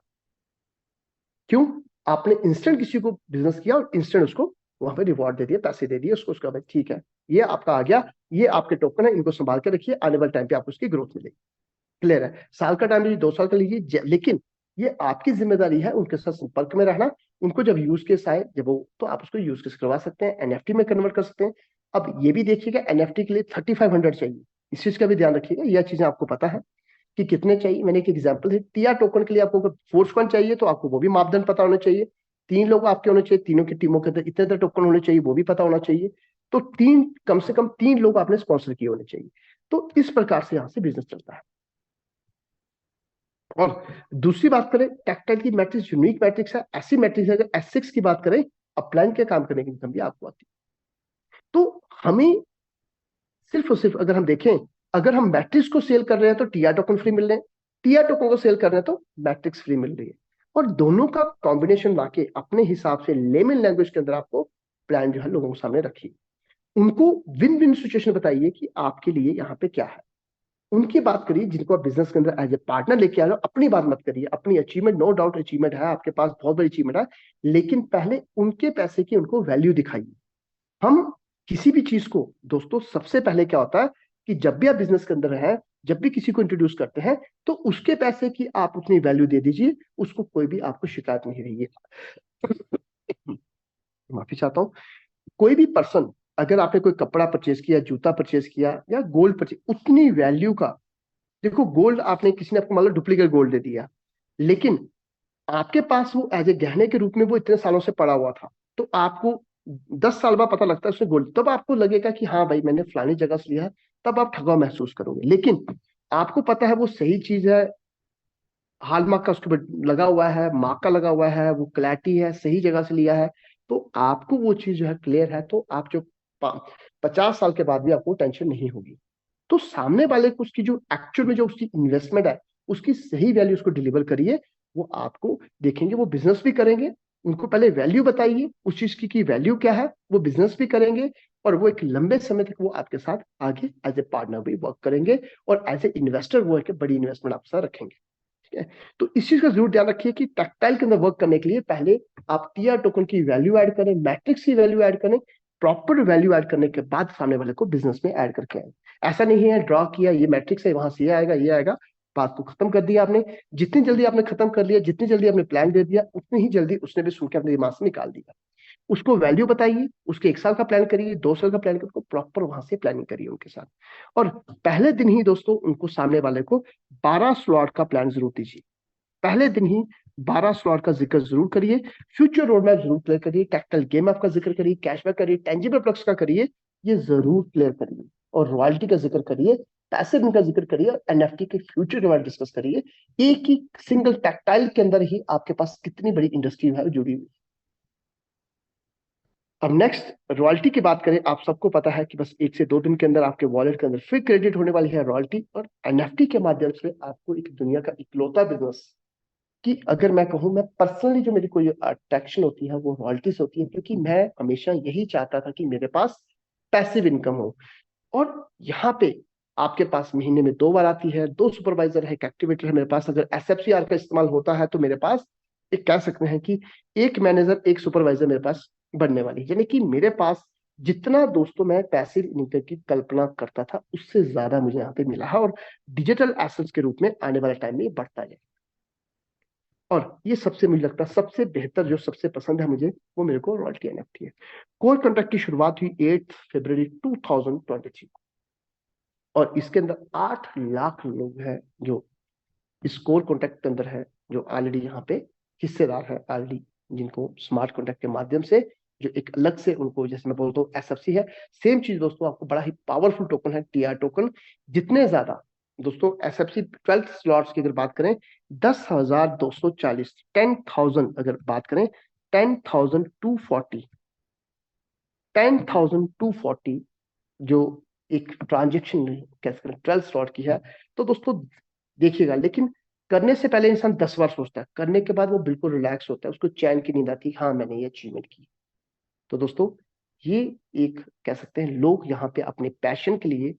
क्यों? आपने इंस्टेंट किसी को बिजनेस किया और इंस्टेंट उसको वहां पे रिवॉर्ड दे दिया, पैसे दे दिए उसको, उसका भाई ठीक है ये आपका आ गया, ये आपके टोकन है, इनको संभाल के रखिए, आने वाले टाइम पे आपको उसकी ग्रोथ मिलेगी। क्लियर है? साल का टाइम लीजिए, 2 साल का लीजिए, लेकिन ये आपकी जिम्मेदारी है उनके साथ संपर्क में रहना। उनको जब यूज केस आए, जब वो, तो आप उसको यूज केस करवा सकते हैं, एनएफटी में कन्वर्ट कर सकते हैं। अब ये भी देखिएगा एनएफटी के लिए 3500 चाहिए, इस चीज का भी ध्यान रखिएगा। यह चीजें आपको पता है कि कितने चाहिए। मैंने एक एग्जांपल है, टीआर टोकन के लिए आपको अगर फोर्स वन चाहिए तो आपको वो भी मापदंड पता होना चाहिए। 3 लोग आपके होने चाहिए, तीनों की टीमों के अंदर इतने इतने टोकन होने चाहिए, वो भी पता होना चाहिए। तो कम से कम 3 लोग आपने स्पॉन्सर किए होने चाहिए। तो इस प्रकार से यहाँ से बिजनेस चलता है। और दूसरी बात करें, टेक्टाइल की मैट्रिक्स यूनिक मैट्रिक्स है, ऐसी मैट्रिक्स है, अगर S6 की बात करें, अपलाइन के काम करने की इनकम भी आपको आती है। तो हमें सिर्फ और सिर्फ अगर हम देखें, अगर हम मैट्रिक्स को सेल कर रहे हैं तो टीआर टोकन फ्री मिल रहे हैं, टीआर टोकन को सेल कर रहे हैं तो मैट्रिक्स फ्री मिल रही है। और दोनों का कॉम्बिनेशन लाके अपने हिसाब से लेमन लैंग्वेज के अंदर आपको प्लान जो है लोगों के सामने रखिए। उनको विन विन सिचुएशन बताइए कि आपके लिए यहाँ पे क्या है। उनकी बात करिए जिनको आप बिजनेस के अंदर एज ए पार्टनर लेके आ रहे हो। अपनी बात मत करिए, अपनी अचीवमेंट, नो डाउट अचीवमेंट है आपके पास, बहुत बड़ी अचीवमेंट है, लेकिन पहले उनके पैसे की उनको वैल्यू दिखाइए। हम किसी भी चीज को दोस्तों, सबसे पहले क्या होता है कि जब भी आप बिजनेस के अंदर हैं, जब भी किसी को इंट्रोड्यूस करते हैं तो उसके पैसे की आप उतनी वैल्यू दे दीजिए, उसको कोई भी आपको शिकायत नहीं रहेगी। माफी चाहता हूँ। कोई भी पर्सन, अगर आपने कोई कपड़ा परचेज किया, जूता परचेज किया या गोल्ड परचेज, उतनी वैल्यू का, देखो गोल्ड आपने, किसी ने आपको मान लो डुप्लीकेट गोल्ड दे दिया, लेकिन आपके पास वो एज ए गहने के रूप में वो इतने सालों से पड़ा हुआ था, तो आपको 10 साल बाद पता लगता है उसने गोल्ड, तब आपको लगेगा कि हाँ भाई मैंने फलानी जगह से लिया है, तब आप ठगा महसूस करोगे। लेकिन आपको पता है वो सही चीज है, हॉलमार्क का उसके ऊपर लगा हुआ है, मार्क का लगा हुआ है, वो क्लैरिटी है, सही जगह से लिया है, तो आपको वो चीज जो है क्लियर है, तो आप जो 50 साल के बाद भी आपको टेंशन नहीं होगी। तो सामने वाले को उसकी जो एक्चुअल में जो उसकी इन्वेस्टमेंट है उसकी सही वैल्यू उसको डिलीवर करिए, वो आपको देखेंगे, वो बिजनेस भी करेंगे। उनको पहले वैल्यू बताइए उस चीज की वैल्यू क्या है, वो बिजनेस भी करेंगे, और वो एक लंबे समय तक वो आपके साथ आगे एज ए पार्टनर भी वर्क करेंगे, और एज ए इन्वेस्टर वो एक बड़ी इन्वेस्टमेंट आपके साथ रखेंगे। ठीक है, तो इस चीज का जरूर ध्यान रखिए कि टैक्टाइल के अंदर वर्क करने के लिए पहले आप टीआर टोकन की वैल्यू ऐड करें, मैट्रिक्स की वैल्यू ऐड करें, प्रॉपर वैल्यू ऐड करने के बाद सामने वाले को बिजनेस में ऐड करके आए। ऐसा नहीं है ड्रॉ किया, ये मैट्रिक्स है, वहां से ये आएगा, बात को खत्म कर दिया आपने। जितनी जल्दी आपने खत्म कर लिया, जितनी जल्दी आपने प्लान दे दिया, उतनी ही जल्दी उसने भी सुन के अपने दिमाग से निकाल दिया। उसको वैल्यू बताइए, उसके 1 साल का प्लान करिए, 2 साल का प्लान करिए, उसको प्रॉपर वहां से प्लानिंग करिए उनके साथ। और पहले दिन ही दोस्तों उनको, सामने वाले को 12 स्लॉट का प्लान जरूर दीजिए। पहले दिन ही 12 स्लॉट का जिक्र जरूर करिए, फ्यूचर रोड मैप जरूर क्लियर करिए, टैक्टिकल गेम ऐप का जिक्र करिए, कैशबैक करिए, टेंजिबल प्रोडक्ट्स का करिए, ये जरूर क्लियर करिए। और रॉयल्टी का जिक्र करिए, पैसिव इनकम का जिक्र करिए, और एनएफटी के फ्यूचर के बारे में डिस्कस करिए। एक ही सिंगल टैक्टाइल के अंदर ही आपके पास कितनी बड़ी इंडस्ट्री है जुड़ी हुई। अब नेक्स्ट रॉयल्टी की बात करें, आप सबको पता है कि बस 1 से 2 दिन के अंदर आपके वॉलेट के अंदर फिर क्रेडिट होने वाली है रॉयल्टी, और एनएफटी के माध्यम से आपको एक दुनिया का इकलौता बिजनेस, कि अगर मैं कहूं, मैं पर्सनली जो मेरी कोई अट्रैक्शन होती है वो रॉयल्टी से होती है, क्योंकि मैं हमेशा यही चाहता था कि मेरे पास पैसिव इनकम हो। और यहाँ पे आपके पास महीने में 2 बार आती है, 2 सुपरवाइजर है, एक एक्टिवेटर है मेरे पास। अगर एसएफसीआर का इस्तेमाल होता है तो मेरे पास एक, कह सकते हैं कि एक मैनेजर एक सुपरवाइजर मेरे पास बनने वाली है। यानी कि मेरे पास जितना दोस्तों मैं पैसिव इनकम की कल्पना करता था उससे ज्यादा मुझे यहाँ पे मिला है, और डिजिटल एसेट्स के रूप में आने वाले टाइम में ये बढ़ता है। और ये सबसे, मुझे लगता है सबसे बेहतर, जो सबसे पसंद है मुझे, वो मेरे को रॉयल्टी एनएफटी है। कोर कॉन्ट्रैक्ट की शुरुआत हुई 8 फरवरी 2023 को, और इसके अंदर 8 लाख लोग हैं जो इस कोर कॉन्ट्रैक्ट के अंदर है, जो ऑलरेडी यहाँ पे हिस्सेदार है ऑलरेडी, जिनको स्मार्ट कॉन्ट्रैक्ट के माध्यम से, जो एक अलग से उनको, जैसे मैं बोलता हूँ एसएफसी है, सेम चीज दोस्तों, आपको बड़ा ही पावरफुल टोकन है टीआर टोकन। जितने ज्यादा दोस्तों एसएफसी 12 स्लॉट्स की अगर बात करें, 10,240, 10,000 अगर बात करें, 10,240, 10,240 जो एक ट्रांजेक्शन कैसे करें 12 स्लॉट की है। तो दोस्तों देखिएगा, लेकिन करने से पहले इंसान 10 बार सोचता है, करने के बाद वो बिल्कुल रिलैक्स होता है, उसको चैन की नींद आती है, हाँ मैंने ये अचीवमेंट की। तो दोस्तों ये एक, कह सकते हैं, लोग यहाँ पे अपने पैशन के लिए,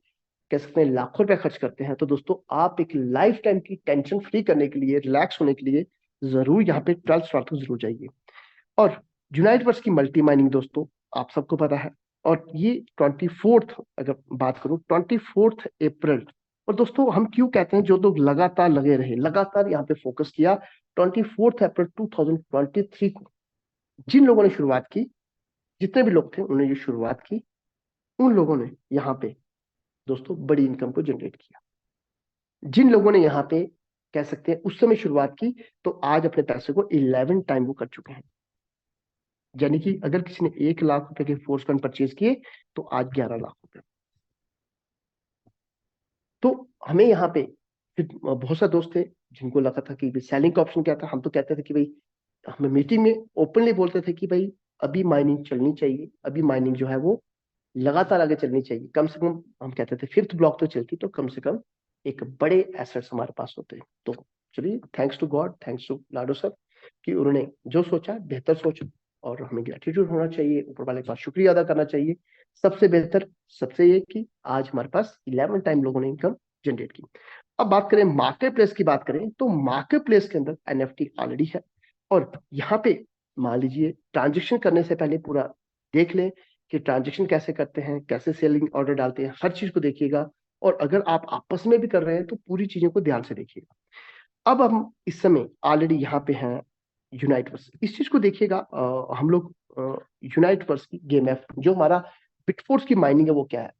कह सकते हैं, लाखों रुपए खर्च करते हैं। तो दोस्तों आप एक लाइफ टाइम की टेंशन फ्री करने के लिए, रिलैक्स होने के लिए जरूर यहाँ पे 12 स्लॉट को जरूर जाइए। और यूनाइट वर्स की मल्टी माइनिंग दोस्तों आप सबको पता है, और ये 24th, अगर बात करूं 24 अप्रैल। और दोस्तों हम क्यों कहते हैं, जो लोग लगातार लगे रहे, लगातार यहाँ पे फोकस किया, 24 अप्रैल 2023 को जिन लोगों ने शुरुआत की, जितने भी लोग थे उन्होंने ये शुरुआत की, उन लोगों ने यहाँ पे दोस्तों बड़ी इनकम को जनरेट किया। जिन लोगों ने यहाँ पे, कह सकते हैं, उस समय शुरुआत की, तो आज अपने पैसे को 11 टाइम वो कर चुके हैं। यानी कि अगर किसी ने 1 लाख रुपए के फोर्स फंड परचेज किए तो आज 11 लाख रुपए। तो हमें यहाँ पे फिर बहुत सारे दोस्त थे जिनको लगा था कि सेलिंग का ऑप्शन क्या था। हम तो कहते थे कि भाई, हमें मीटिंग में ओपनली बोलते थे कि भाई अभी माइनिंग चलनी चाहिए, अभी माइनिंग जो है वो लगातार आगे चलनी चाहिए। कम से कम हम कहते थे 5th ब्लॉक तो चलती, तो कम से कम एक बड़े एसेट्स हमारे पास होते। तो चलिए, thanks to God, thanks to Lado sir, कि उन्होंने जो सोचा बेहतर सोचा, और हमें ग्रेटिट्यूड होना चाहिए, ऊपर वाले का शुक्रिया अदा करना चाहिए। सबसे बेहतर, सबसे ये कि आज हमारे पास 11 टाइम लोगों ने इनकम जनरेट की। अब बात करें मार्केट प्लेस की, बात करें तो मार्केट प्लेस के अंदर एनएफटी ऑलरेडी है, और यहाँ पे मान लीजिए ट्रांजेक्शन करने से पहले पूरा देख लें कि ट्रांजेक्शन कैसे करते हैं, कैसे सेलिंग ऑर्डर डालते हैं, हर चीज को देखिएगा। और अगर आप आपस में भी कर रहे हैं तो पूरी चीजों को ध्यान से देखिएगा। अब हम इस समय ऑलरेडी यहाँ पे हैं यूनाइट वर्स। इस चीज को देखिएगा, हम लोग यूनाइट वर्स की गेम है, जो हमारा बिटफोर्स की माइनिंग है वो क्या है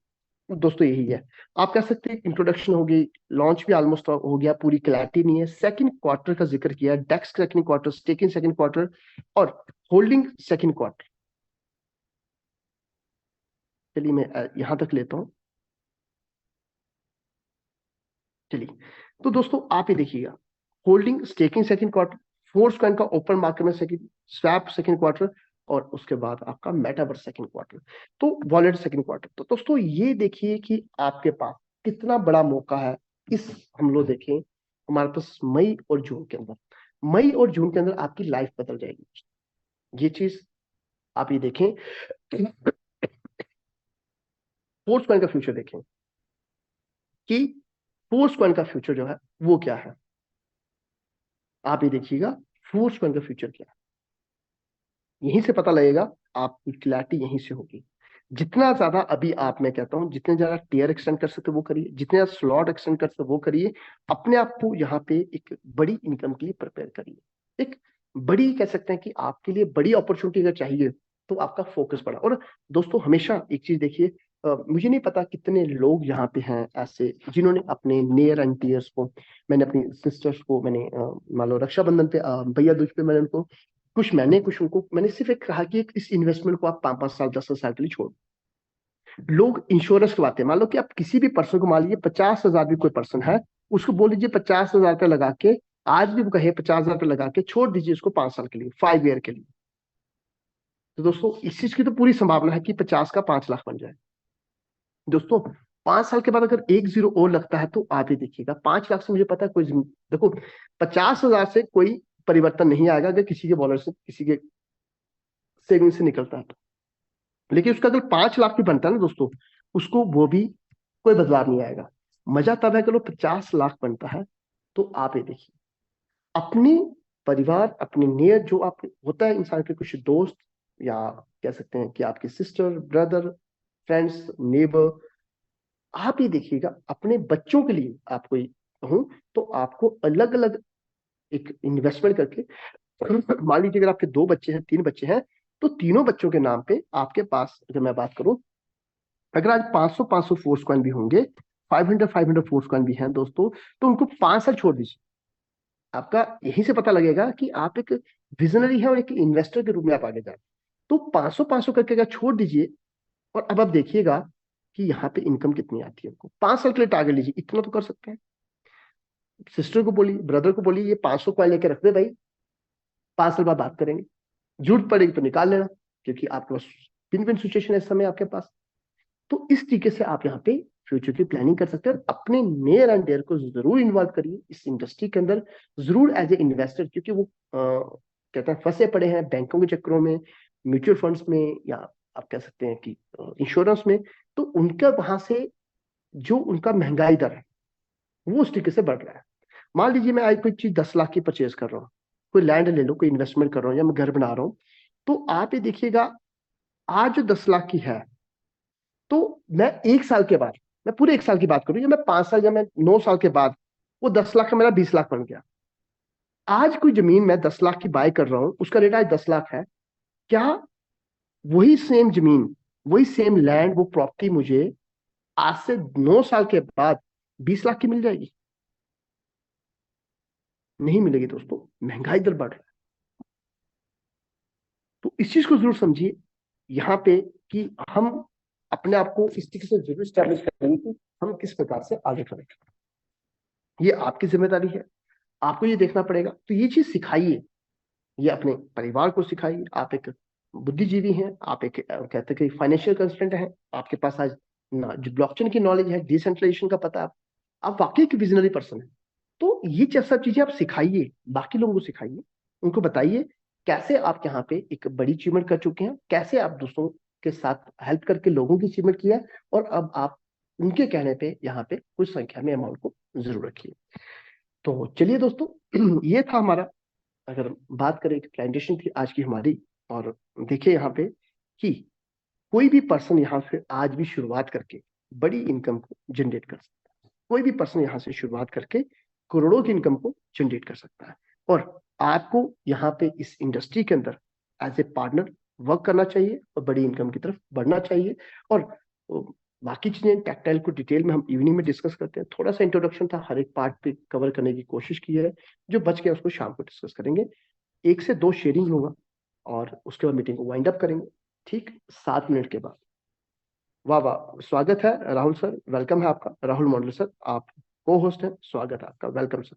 दोस्तों, यही है। आप कह सकते हैं इंट्रोडक्शन हो गई, लॉन्च भी ऑलमोस्ट हो गया, पूरी क्लैरिटी नहीं है। सेकंड क्वार्टर का जिक्र किया, DEX second quarter, staking second quarter और होल्डिंग सेकंड क्वार्टर। चलिए मैं यहां तक लेता हूं। चलिए, तो दोस्तों आप ये देखिएगा, holding staking second quarter, force coin का ओपन मार्केट में सेकंड, स्वैप सेकंड क्वार्टर, और उसके बाद आपका मेटावर्स सेकंड क्वार्टर, तो वॉलेट सेकंड क्वार्टर। तो दोस्तों ये देखिए कि आपके पास कितना बड़ा मौका है। इस हम लोग देखें हमारे पास मई और जून के अंदर, मई और जून के अंदर आपकी लाइफ बदल जाएगी। ये चीज आप ये देखें, फोर्स कॉइन का फ्यूचर देखें कि फोर्स कॉइन का फ्यूचर जो है वो क्या है। आप ये देखिएगा फोर्स कॉइन का फ्यूचर क्या है, यहीं से पता लगेगा, आपकी क्लैरिटी यहीं से होगी। जितना ज्यादा अभी आप, मैं कहता हूं जितने ज्यादा टीयर एक्सटेंड कर सकते हो वो करिए, जितने ज्यादा स्लॉट एक्सटेंड कर सकते हो वो करिए। अपने आप को यहाँ पे एक बड़ी इनकम के लिए प्रिपेयर करिए। एक बड़ी, कह सकते हैं कि आपके लिए बड़ी अपॉर्चुनिटी अगर चाहिए तो आपका फोकस बढ़ा। और दोस्तों हमेशा एक चीज देखिए, मुझे नहीं पता कितने लोग यहाँ पे हैं ऐसे जिन्होंने अपने नियर एंड टीयर्स को, मैंने अपनी सिस्टर्स को, मैंने मान लो रक्षाबंधन पे, भैया दूज पे मैंने उनको कुछ, मैंने कुछ उनको, मैंने सिर्फ एक कहा कि इस इन्वेस्टमेंट को आप 5-5 साल 10-10 साल के लिए छोड़। लोग इंश्योरेंस करवाते हैं, मान लो कि आप किसी भी पर्सन को, मान लीजिए 50,000 भी कोई पर्सन है, उसको बोल दीजिए 50,000 रुपये लगा के, आज भी वो कहे 50,000 रुपये लगा के छोड़ दीजिए उसको 5 साल के लिए, 5 ईयर के लिए। तो दोस्तों इस चीज की तो पूरी संभावना है कि 50 का 5 लाख बन जाए। दोस्तों 5 साल के बाद अगर एक जीरो और लगता है तो आप ही देखिएगा, 5 लाख से मुझे पता है कोई देखो, 50,000 से कोई परिवर्तन नहीं आएगा अगर किसी के बॉलर से, किसी के सेविंग से निकलता है तो। लेकिन उसका अगर 5 लाख भी बनता है ना दोस्तों, उसको वो भी कोई बदलाव नहीं आएगा। मजा तब है कि 50 लाख बनता है। तो आप ये देखिए, अपनी परिवार, अपने नियर जो आप होता है इंसान के, कुछ दोस्त या कह सकते हैं कि आपके सिस्टर, ब्रदर, फ्रेंड्स, नेबर, आप ये देखिएगा अपने बच्चों के लिए, आपको कहूँ तो आपको अलग अलग एक इन्वेस्टमेंट करके, मान लीजिए अगर आपके 2 बच्चे हैं, 3 बच्चे हैं, तो तीनों बच्चों के नाम पे आपके पास, अगर मैं बात करूं, अगर आज 500-500 फोर्स कॉइन भी होंगे, 500-500 फोर्स कॉइन भी हैं दोस्तों, तो उनको 5 साल छोड़ दीजिए। आपका यहीं से पता लगेगा कि आप एक विजनरी है और एक इन्वेस्टर के रूप में आप आगे जाए। तो 500-500 करके अगर छोड़ दीजिए, और अब आप देखिएगा कि यहाँ पे इनकम कितनी आती है आपको। 5 साल के लिए टारगेट लीजिए, इतना तो कर सकते हैं। सिस्टर को बोलिए, ब्रदर को बोलिए, ये 500 कॉइन लेके रख दे भाई, 5 साल बाद बात करेंगे, जरूरत पड़ेगी तो निकाल लेना, क्योंकि आपके पास विन विन सिचुएशन है इस समय आपके पास। तो इस तरीके से आप यहाँ पे फ्यूचर की प्लानिंग कर सकते हैं। अपने नियर एंड डियर को जरूर इन्वॉल्व करिए इस इंडस्ट्री के अंदर, जरूर एज ए इन्वेस्टर, क्योंकि वो कहते हैं फंसे पड़े हैं बैंकों के चक्करों में, म्यूचुअल फंड्स में, या आप कह सकते हैं कि इंश्योरेंस में। तो उनका वहां से जो उनका महंगाई दर है वो उस तरीके से बढ़ रहा है। मान लीजिए मैं आज कोई चीज 10 लाख की परचेज कर रहा हूँ, कोई लैंड ले लो, कोई इन्वेस्टमेंट कर रहा हूँ, या मैं घर बना रहा हूँ, तो आप ये देखिएगा आज जो 10 लाख की है, तो मैं 1 साल के बाद, मैं पूरे 1 साल की बात करूं, या मैं 5 साल या मैं 9 साल के बाद, वो 10 लाख का मेरा 20 लाख बन गया। आज कोई जमीन मैं 10 लाख की बाय कर रहा हूं, उसका रेट आज 10 लाख है, क्या वही सेम जमीन, वही सेम लैंड, वो प्रॉपर्टी मुझे आज से 9 साल के बाद 20 लाख की मिल जाएगी? नहीं मिलेगी दोस्तों, महंगाई दर बढ़ रहा है। तो इस चीज को जरूर समझिए यहाँ पे कि हम अपने आप को इस तरीके से जरूर स्टैब्लिश करेंगे कि हम किस प्रकार से आगे बढ़ें। ये आपकी जिम्मेदारी है, आपको ये देखना पड़ेगा। तो ये चीज सिखाइए, ये अपने परिवार को सिखाइए। आप एक बुद्धिजीवी हैं, आप एक कहते हैं कि फाइनेंशियल कंसल्टेंट हैं, आपके पास आज ना जो ब्लॉकचेन की नॉलेज है, डिसेंट्रलाइजेशन का पता है, आप वाकई एक विजनरी पर्सन है। तो ये सब चीजें आप सिखाइए, बाकी लोगों को सिखाइए, उनको बताइए कैसे आप यहाँ पे एक बड़ी अचीवमेंट कर चुके हैं, कैसे आप दूसरों के साथ हेल्प करके लोगों की अचीवमेंट किया है, और अब आप उनके कहने पे यहाँ पे कुछ संख्या में अमाउंट को जरूर रखिए। तो चलिए दोस्तों, ये था हमारा, अगर बात करें, प्रेजेंटेशन थी आज की हमारी। और देखिए यहाँ पे कि कोई भी पर्सन यहाँ से आज भी शुरुआत करके बड़ी इनकम को जनरेट कर सकता है। कोई भी पर्सन यहाँ से शुरुआत करके करोड़ों की इनकम को जनरेट कर सकता है। और आपको यहाँ पे इस इंडस्ट्री के अंदर एज ए पार्टनर वर्क करना चाहिए और बड़ी इनकम की तरफ बढ़ना चाहिए। और बाकी चीजें टैक्टाइल को डिटेल में हम इवनिंग में डिस्कस करते हैं। थोड़ा सा इंट्रोडक्शन था, हर एक पार्ट पे कवर करने की कोशिश की है। जो बच गया उसको शाम को डिस्कस करेंगे। 1 से 2 शेयरिंग होगा और उसके बाद मीटिंग को वाइंड अप करेंगे, ठीक 7 मिनट के बाद। वाह वाह, स्वागत है राहुल सर, वेलकम है आपका। राहुल मंडल सर, आप को होस्ट हैं, स्वागत है आपका, वेलकम सर।